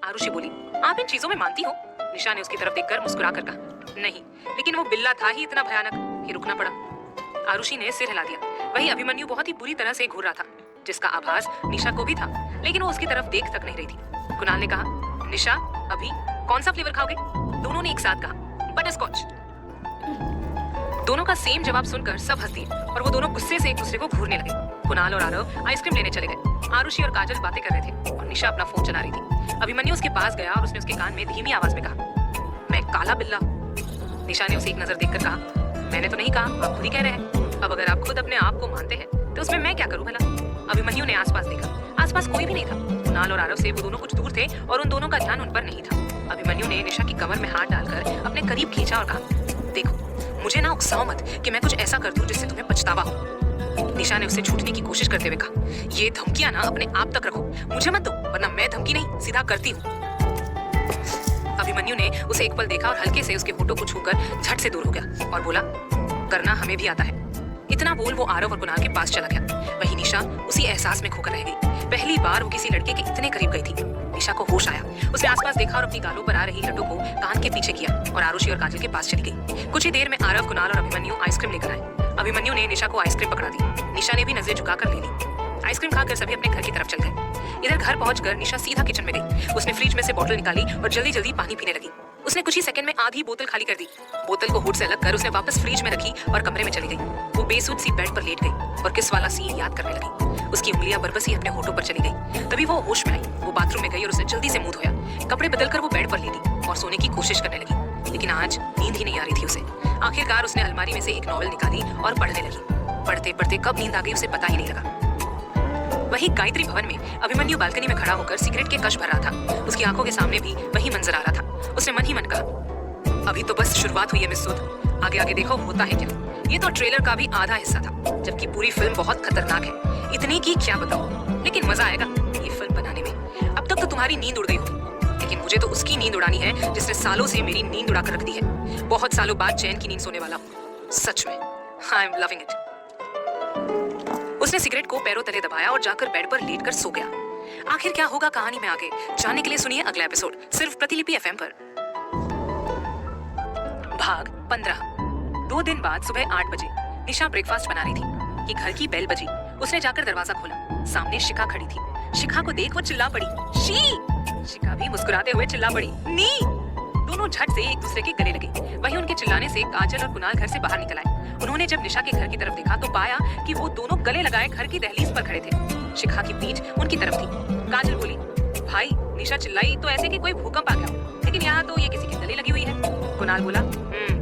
आरुषि बोली, आप इन चीजों में मानती हो? निशा ने उसकी तरफ देखकर मुस्कुरा कर कहा, नहीं, लेकिन वो बिल्ला था ही इतना भयानक कि रुकना पड़ा। आरुषि ने सिर हिला दिया। वही अभिमन्यु बहुत ही बुरी तरह से घूर रहा था, जिसका आभास निशा को भी था, लेकिन वो उसकी तरफ देख तक नहीं रही थी। कुणाल ने कहा, निशा, अभी कौन सा फ्लेवर खाओगे? दोनों ने एक साथ कहा, बटरस्कॉच। दोनों का सेम जवाब सुनकर सब हंस दिए और वो दोनों गुस्से से एक दूसरे को घूरने लगे। कुणाल और आरव आइसक्रीम लेने चले गए। आरुषि और काजल बातें कर रहे थे और निशा अपना फोन चला रही थी। अभिमन्यु उसके पास गया और उसने उसके कान में धीमी आवाज में कहा, मैं काला बिल्ला। निशा ने उसे एक नजर देखकर कहा, मैंने तो नहीं कहा, आप खुद ही कह रहे हैं। अब अगर आप खुद अपने आप को मानते हैं तो उसमें मैं क्या करूं भला? अभिमन्यु ने आसपास देखा। आसपास कोई भी नहीं था। कुणाल और आरव से वो दोनों कुछ दूर थे और उन दोनों का ध्यान उन पर नहीं था। अभिमन्यु ने निशा की कमर में हाथ डालकर अपने करीब खींचा और कहा, देखो, मुझे ना उकसाओ मत कि मैं कुछ ऐसा कर दूं जिससे तुम्हें पछतावा हो। निशा ने उससे छूटने की कोशिश करते हुए कहा, ये धमकियां ना अपने आप तक रखो, मुझे मत दो, वरना मैं धमकी नहीं सीधा करती हूँ। अभिमन्यु ने उसे एक पल देखा और हल्के से उसके होठों को छूकर झट से दूर हो गया और बोला, करना हमें भी आता है। इतना बोल वो आरव और कुणाल के पास चला गया। वहीं निशा उसी एहसास में खोकर रह गई। पहली बार वो किसी लड़के के इतने करीब गई थी। निशा को होश आया। उसने आसपास देखा और अपनी गालों पर आ रही लटों को कान के पीछे किया और आरुषि और काजल के पास चली गई। कुछ ही देर में आरव, कुणाल और अभिमन्यु आइसक्रीम लेकर आए। अभिमन्यु ने निशा को आइसक्रीम पकड़ा दी। निशा ने भी नजरें झुकाकर ले ली। आइसक्रीम खाकर सभी अपने घर की तरफ चल गए। इधर घर पहुंचकर निशा सीधा किचन में गई। उसने फ्रिज में से बोतल निकाली और जल्दी जल्दी पानी पीने लगी। उसने कुछ ही सेकंड में आधी बोतल खाली कर दी। बोतल को हुड से अलग कर उसने वापस फ्रिज में रखी और कमरे में चली गई। वो बेसुध सी बेड पर लेट गई और किस वाला सीन याद करने लगी। उसकी उंगलियां बरबसी अपने होठों पर चली गई। तभी वो होश में आई। वो बाथरूम में गई और उसने जल्दी से मुंह धोया। कपड़े बदलकर वो बेड पर लेटी और सोने की कोशिश करने लगी, लेकिन आज नींद ही नहीं आ रही थी उसे। आखिरकार उसने अलमारी में से एक नॉवेल निकाली और पढ़ने लगी। पढ़ते पढ़ते कब नींद आ गई उसे पता ही नहीं लगा। वहीं गायत्री भवन में अभिमन्यु बालकनी में खड़ा होकर सिगरेट के कश भर रहा था। उसकी आंखों के सामने भी वही मंजर आ रहा था। उसने मन ही मन कहा, अभी तो बस शुरुआत हुई है मिस सूद, आगे आगे देखो होता है क्या। ये तो ट्रेलर का भी आधा हिस्सा था, जबकि पूरी फिल्म बहुत खतरनाक है। इतने की क्या बताऊं, लेकिन मजा आएगा ये फिल्म बनाने में। अब तक तो तुम्हारी नींद उड़ गई होगी, लेकिन मुझे तो उसकी नींद उड़ानी है जिसने सालों से मेरी नींद उड़ा कर रख दी है। बहुत सालों बाद चैन की नींद सोने वाला हूँ, सच में। I am loving it. उसने सिगरेट को पैरों तले दबाया और जाकर बेड पर लेटकर सो गया। आखिर क्या होगा कहानी में आगे जानने के लिए सुनिए अगला एपिसोड सिर्फ प्रतिलिपि एफएम पर। भाग 15। 2 दिन बाद सुबह 8 बजे निशा ब्रेकफास्ट बना रही थी कि घर की बेल बजी। उसने जाकर दरवाजा खोला। सामने शिखा खड़ी थी। शिखा को देख वो चिल्ला पड़ी, शी। शिखा भी मुस्कुराते हुए चिल्ला पड़ी, नी। दोनों झट से एक दूसरे के गले लगे। वहीं उनके चिल्लाने से काजल और कुणाल घर से बाहर निकल आए। उन्होंने जब निशा के घर की तरफ देखा तो पाया कि वो दोनों गले लगाए घर की दहलीज पर खड़े थे। शिखा की पीठ उनकी तरफ थी। काजल बोली, भाई निशा चिल्लाई तो ऐसे कि कोई भूकंप आ गया, लेकिन यहाँ तो ये किसी की गले लगी हुई है। कुणाल बोला,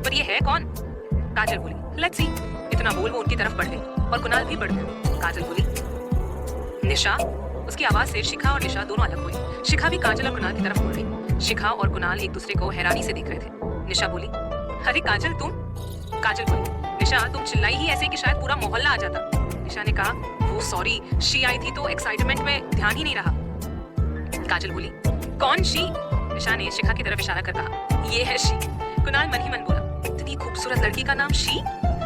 पर ये है कौन? काजल बोली, लेट्स सी। इतना बोल वो उनकी तरफ बढ़ गई और कुणाल भी बढ़ गया। काजल बोली, निशा। उसकी आवाज से शिखा और निशा दोनों अलग हुई। शिखा भी काजल और कुणाल की तरफ मुड़ गई। शिखा और कुणाल एक दूसरे को हैरानी से देख रहे थे। निशा बोली, अरे काजल तुम? काजल बोली, निशा तुम चिल्लाई ही ऐसे कि शायद पूरा मोहल्ला आ जाता। निशा ने कहा, वो सॉरी, शी आई थी तो एक्साइटमेंट में ध्यान ही नहीं रहा। काजल बोली, कौन शी? निशा ने शिखा की तरफ इशारा कर कहा, ये है शी। कुणाल मन ही मन बोला, इतनी खूबसूरत लड़की का नाम शी?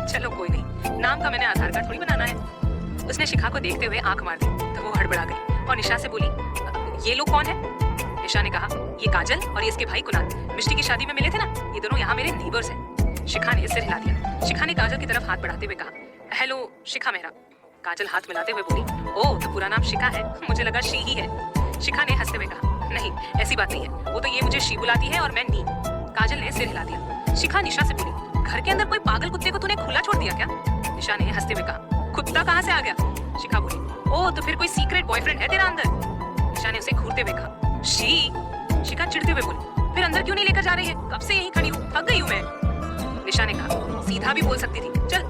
चलो कोई नहीं, नाम का मैंने आधार कार्ड थोड़ी बनाना है। उसने शिखा को देखते हुए आंख मार दी तो वो हड़बड़ा गई और निशा से बोली, ये लोग कौन है? निशा ने कहा, ये काजल और ये इसके भाई कुणाल, मिष्टी की शादी में मिले थे ना, ये दोनों यहाँ मेरे नीबर्स हैं। शिखा ने सिर हिला दिया। शिखा ने काजल की तरफ हाथ बढ़ाते हुए कहा, हेलो शिखा मेहरा। काजल हाथ मिलाते हुए बोली, ओह तो पूरा नाम शिखा है, मुझे लगा शी ही है। शिखा ने हंसते हुए कहा, नहीं ऐसी बात नहीं है, वो तो ये मुझे शी बुलाती है और मैं नी। काजल ने सिर हिला दिया। शिखा निशा से बोली, घर के अंदर कोई पागल कुत्ते को तूने खुला छोड़ दिया क्या? निशा ने हंसते हुए कहा, कुत्ता कहाँ से आ गया? शिखा बोली, ओह तो फिर कोई सीक्रेट बॉयफ्रेंड है तेरा अंदर? निशा ने उसे घूरते हुए कहा, शी। शिखा चिढ़ते हुए बोली, फिर अंदर क्यों नहीं लेकर जा रही है? कब से यहीं खड़ी हूँ, थक गई हूँ मैं। निशा ने कहा, सीधा भी बोल सकती थी, चल।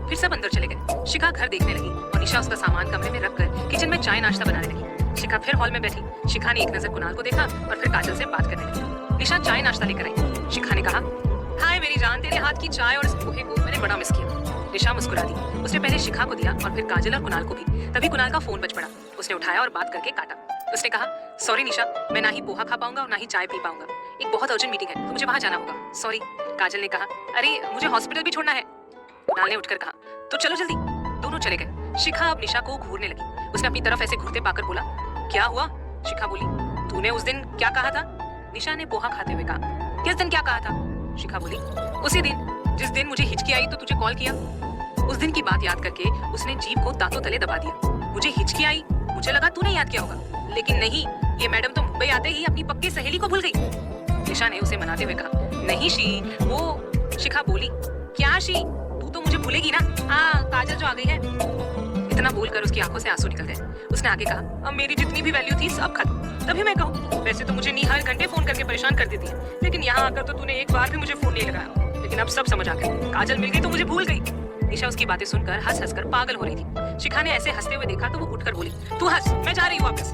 फिर सब अंदर चले गए। शिखा घर देखने लगी और निशा उसका सामान कमरे में रखकर किचन में चाय नाश्ता बनाने लगी। शिखा फिर हॉल में बैठी। शिखा ने एक नजर कुणाल को देखा और फिर काजल से बात करने लगी। निशा चाय नाश्ता लेकर आई। शिखा ने कहा, हाय मेरी जान, तेरे हाथ की चाय और इस पोहे को मैंने बड़ा मिस किया। निशा मुस्कुरा दी। उसने पहले शिखा को दिया और फिर काजल और कुणाल को भी। तभी कुणाल का फोन बज पड़ा। उसने उठाया और बात करके काटा। उसने कहा, सॉरी निशा, मैं ना ही पोहा खा पाऊंगा और ना ही चाय पी पाऊंगा, एक बहुत अर्जेंट मीटिंग है तो मुझे वहां जाना होगा, सॉरी। काजल ने कहा, अरे मुझे हॉस्पिटल भी छोड़ना है। कुणाल ने उठकर कहा, तो चलो जल्दी। दोनों चले गए। शिखा अब निशा को घूरने लगी। उसने अपनी तरफ ऐसे घूरते पाकर बोला, क्या हुआ? शिखा बोली, तूने उस दिन क्या कहा था? निशा ने पोहा खाते हुए कहा, किस दिन क्या कहा था? शिखा बोली, उसी दिन जिस दिन मुझे हिचकी आई तो तुझे कॉल किया। उस दिन की बात याद करके उसने जीभ को दांतों तले दबा दिया। मुझे हिचकी आई, मुझे लगा तूने याद किया होगा, लेकिन नहीं, ये मैडम तो मुंबई आते ही अपनी पक्की सहेली को भूल गई। निशा ने उसे मनाते हुए कहा, नहीं शी, वो। शिखा बोली, क्या शी, तू तो मुझे भूलेगी ना? हाँ, काजल जो आ गई है। इतना बोलकर उसकी आंखों से आंसू निकल गए। उसने आगे कहा, अब मेरी जितनी भी वैल्यू थी सब खत्म। तभी मैं कहूँ, वैसे तो मुझे नी हर घंटे फोन करके परेशान कर देती है, लेकिन यहाँ आकर तो तूने एक बार भी मुझे फोन नहीं लगाया। लेकिन अब सब समझ आ गया, काजल मिल गई तो मुझे भूल गई। निशा उसकी बातें सुनकर हंस हंस कर पागल हो रही थी। शिखा ने ऐसे हंसते हुए देखा तो वो उठकर बोली, तू हंस, मैं जा रही हूँ वापस।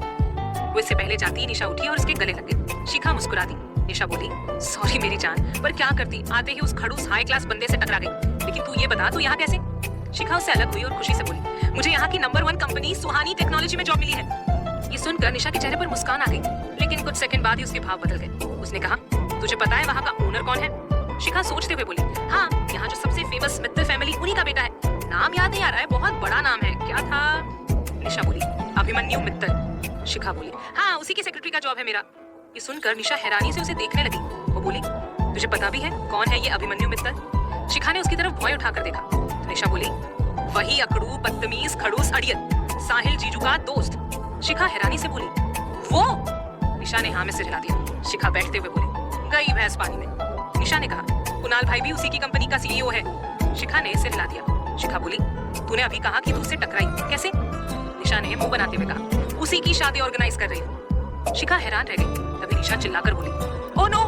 वो इससे पहले जाती ही निशा उठी और उसके गले लग गई। शिखा मुस्कुरा दी। निशा बोली, सॉरी मेरी जान, पर क्या करती, आते ही उस खड़ूस हाई क्लास बंदे से टकरा गई। लेकिन तू ये बता, तू यहाँ कैसे? शिखा उससे अलग हुई और खुशी से बोली, मुझे यहाँ की नंबर 1 कंपनी सुहानी टेक्नोलॉजी में जॉब मिली है। ये सुनकर निशा के चेहरे पर मुस्कान आ गई, लेकिन कुछ सेकंड बाद ही उसके भाव बदल गए। उसने कहा, तुझे पता है वहाँ का ओनर कौन है? शिखा सोचते हुए बोली, हाँ, यहाँ जो सबसे फेमस मित्तल फैमिली उन्हीं का बेटा है। नाम याद नहीं आ रहा है, बहुत बड़ा नाम है, क्या था? निशा बोली, अभिमन्यु मित्तल। शिखा बोली, हाँ, उसी की सेक्रेटरी का जॉब है मेरा। ये सुनकर निशा हैरानी से उसे देखने लगी। वो बोली, तुझे पता भी है कौन है ये अभिमन्यु मित्तल? शिखा ने उसकी तरफ भौं उठाकर देखा तो निशा बोली, वही अकड़ू बदतमीज खड़ूस अड़ियत, साहिल जीजू का दोस्त। शिखा हैरानी से बोली, वो? निशा ने हाँ में सिर हिला दिया। शिखा बैठते हुए बोली, गई भैंस पानी में। निशा ने कहा, कुणाल भाई भी उसी की कंपनी का सीईओ है। शिखा ने सिर हिला दिया। शिखा बोली, तूने अभी कहा कि तू उससे टकराई, कैसे? निशा निशा ने मुंह बनाते हुए कहा, उसी की शादी ऑर्गेनाइज कर रही हूँ। शिखा हैरान रह गई। तभी निशा चिल्लाकर बोली, ओ नो।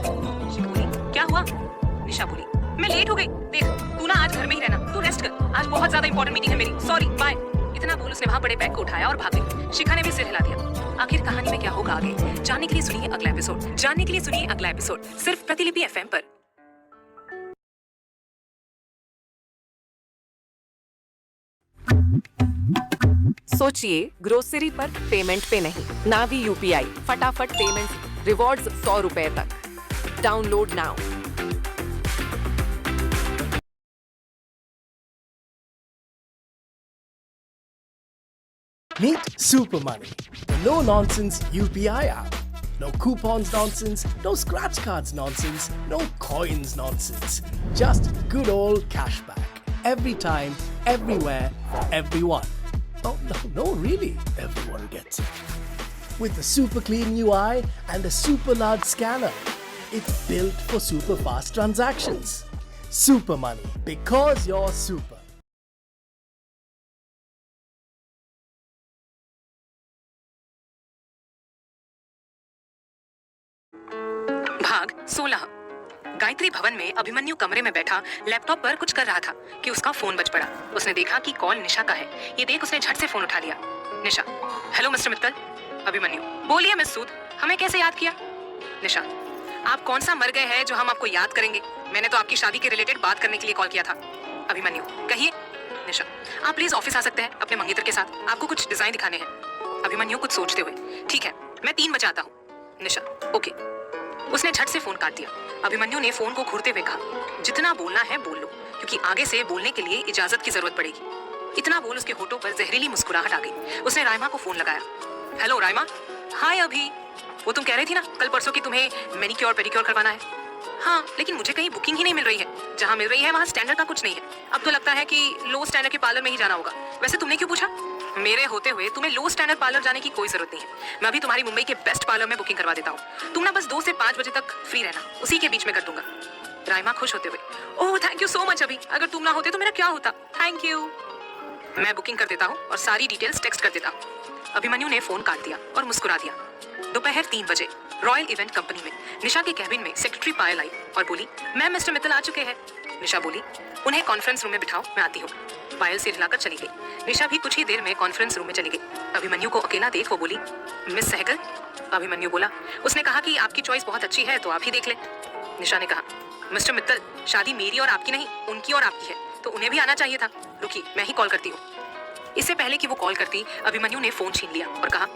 शिखा बोली, क्या हुआ? निशा बोली, मैं लेट हो गई। देख, तू ना आज घर में ही रहना, तू रेस्ट कर, आज बहुत ज्यादा इंपॉर्टेंट मीटिंग है मेरी, सॉरी, बाय। इतना बोल उसने वहां बड़े बैग को उठाया और भाग गई। शिखा ने भी सिर हिला दिया। आखिर कहानी में क्या होगा आगे, जानने के लिए सुनिए अगला एपिसोड सिर्फ प्रतिलिपि एफएम पर। सोचिए, ग्रोसरी पर पेमेंट पे नहीं, ना भी यूपीआई, फटाफट पेमेंट, रिवॉर्ड्स 100 रुपए तक। Download now. Meet Super Money, the no-nonsense UPI app. No coupons nonsense, no scratch cards nonsense, no coins nonsense. Just good old cashback. Every time, everywhere, for everyone. Oh, no, really, everyone gets it. With the super clean UI and a super large scanner. It's built for super fast transactions. Super Money, because you're super. भाग 16। गायत्री भवन में अभिमन्यु कमरे में बैठा laptop पर कुछ कर रहा था कि उसका फोन बज पड़ा। उसने देखा कि कॉल निशा का है। ये देख उसने झट से फोन उठा लिया। निशा, हेलो मिस्टर मित्तल। अभिमन्यु, बोलिए मिस सूद, हमें कैसे याद किया? निशा, आप कौन सा मर गए हैं जो हम आपको याद करेंगे? मैंने तो आपकी शादी के रिलेटेड बात करने के लिए कॉल किया था। अभिमन्यु, कहिए। निशा, आप प्लीज ऑफिस आ सकते हैं अपने मंगेतर के साथ, आपको कुछ डिजाइन दिखाने हैं। अभिमन्यु कुछ सोचते हुए, ठीक है, मैं 3 बजे आता हूँ। निशा, ओके। उसने झट से फोन काट दिया। अभिमन्यु ने फोन को घूरते हुए कहा, जितना बोलना है बोल लो, क्योंकि आगे से बोलने के लिए इजाजत की जरूरत पड़ेगी। इतना बोल उसके होठों पर जहरीली मुस्कुराहट आ गई। उसने राइमा को फोन लगाया। हेलो राइमा। हाय अभी, वो तुम कह रही थी ना कल परसों की तुम्हें मैनिक्योर पेडिक्योर करवाना है। हाँ, लेकिन मुझे कहीं बुकिंग ही नहीं मिल रही है। जहाँ मिल रही है वहाँ स्टैंडर्ड का कुछ नहीं है। अब तो लगता है कि लो स्टैंडर्ड के पार्लर में ही जाना होगा। वैसे तुमने क्यों पूछा? मेरे होते हुए तुम्हें लो स्टैंडर्ड पार्लर जाने की कोई जरूरत नहीं है। मैं अभी तुम्हारी मुंबई के बेस्ट पार्लर में बुकिंग करवा देता हूँ। तुम ना बस 2 से 5 बजे तक फ्री रहना, उसी के बीच में कर दूंगा। राइमा खुश होते हुए, oh thank you so much अभी, अगर तुम ना होते तो मेरा क्या होता। Thank you. मैं बुकिंग कर देता हूँ और सारी डिटेल्स टेक्स्ट कर देता हूँ। अभिमन्यु ने फोन काट दिया और मुस्कुरा दिया। दोपहर 3 बजे रॉयल इवेंट कंपनी में निशा के कैबिन में सेक्रेटरी पायल आई और बोली, मैम मिस्टर मित्तल आ चुके हैं। निशा बोली, उन्हें कॉन्फ्रेंस रूम में बिठाओ, मैं आती हूँ। पायल सिर हिलाकर चली गई। निशा भी कुछ ही देर में कॉन्फ्रेंस रूम में चली गई। अभिमन्यु को अकेला देख वो बोली, मिस सहगल। अभिमन्यु बोला, उसने कहा कि आपकी चॉइस बहुत अच्छी है तो आप ही देख ले। निशा ने कहा, मिस्टर मित्तल, शादी मेरी और आपकी नहीं, उनकी और आपकी है, तो उन्हें भी आना चाहिए था। रुकिए, मैं ही कॉल करती हूँ। इससे पहले कि वो कॉल करती, अभिमन्यु ने फोन छीन लिया और कहा,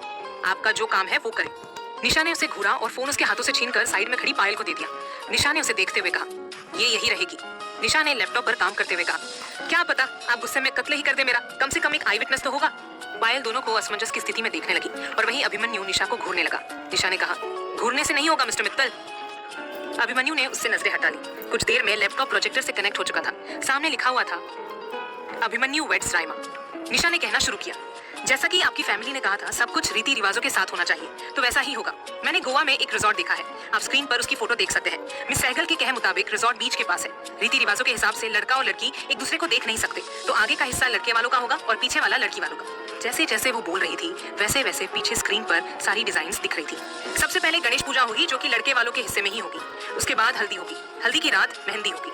आपका जो काम है वो करें। निशा ने उसे घूरा और फोन उसके हाथों से छीनकर साइड में खड़ी पायल को दे दिया। निशा ने उसे देखते हुए कहा, ये यही रहेगी। निशा ने लैपटॉप पर काम करते हुए कहा, क्या पता आप गुस्से में कत्ल ही कर दे मेरा, कम से कम एक आई विटनेस तो होगा। पायल दोनों को असमंजस की स्थिति में देखने लगी और वहीं अभिमन्यु निशा को घूरने लगा। निशा ने कहा, घूरने से नहीं होगा मिस्टर मित्तल। अभिमन्यु ने उससे नजरें हटा ली। कुछ देर में लैपटॉप प्रोजेक्टर से कनेक्ट हो चुका था। सामने लिखा हुआ था, अभिमन्यु वेड्स राइमा। निशा ने कहना शुरू किया, जैसा कि आपकी फैमिली ने कहा था सब कुछ रीति रिवाजों के साथ होना चाहिए, तो वैसा ही होगा। मैंने गोवा में एक रिजॉर्ट देखा है, आप स्क्रीन पर उसकी फोटो देख सकते हैं। मिस सहगल के कहे मुताबिक रिजॉर्ट बीच के पास है। रीति रिवाजों के हिसाब से लड़का और लड़की एक दूसरे को देख नहीं सकते, तो आगे का हिस्सा लड़के वालों का होगा और पीछे वाला लड़की वालों का। जैसे जैसे वो बोल रही थी वैसे वैसे पीछे स्क्रीन पर सारी डिजाइन्स दिख रही थी। सबसे पहले गणेश पूजा होगी जो कि लड़के वालों के हिस्से में ही होगी। उसके बाद हल्दी होगी, हल्दी की रात मेहंदी होगी,